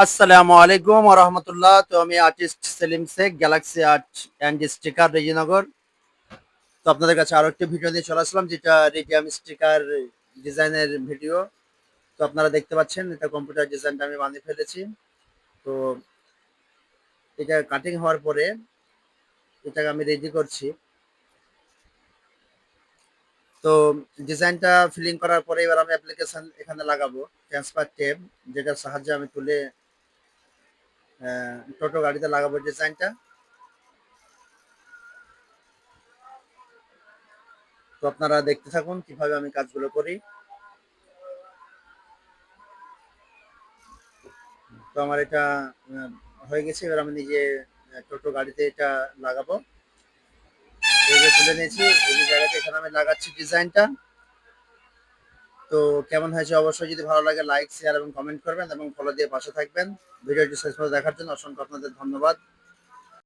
আসসালামু আলাইকুম ওয়া রাহমাতুল্লাহ। তো আমি artist Salim Sheikh, Galaxy art and sticker Rejinagar. তো আপনাদের কাছে আরো একটি ভিডিও নিয়ে চলে আসলাম, যেটা রেডিয়াম স্টিকার ডিজাইনের ভিডিও। তো আপনারা দেখতে পাচ্ছেন এটা কম্পিউটার ডিজাইনটা আমি বানিয়ে ফেলেছি। তো এটা কাটিং হওয়ার পরে এটাকে আমি রেডি করছি। তো ডিজাইনটা ফিলিং করার পরে এবার আমি অ্যাপ্লিকেশন এখানে লাগাবো, ট্রান্সফার টেপ, যেটার সাহায্যে আমি তুলে টোটো গাড়িতে লাগাবো ডিজাইনটা। তো আপনারা দেখতে থাকুন কিভাবে আমি কাজগুলো করি। তো আমার এটা আহ, হয়ে গেছে। এবার আমি নিজে টোটো গাড়িতে এটা লাগাবো। এই যে তুলে নিয়েছি, এই যে জায়গাটা এখানে আমি লাগাচ্ছি ডিজাইনটা। তো কেমন হয়েছে অবশ্যই যদি ভালো লাগে লাইক শেয়ার এবং কমেন্ট করবেন এবং ফলো দিয়ে পাশে থাকবেন। ভিডিওটি শেষ পর্যন্ত দেখার জন্য অসংখ্য আপনাদের ধন্যবাদ।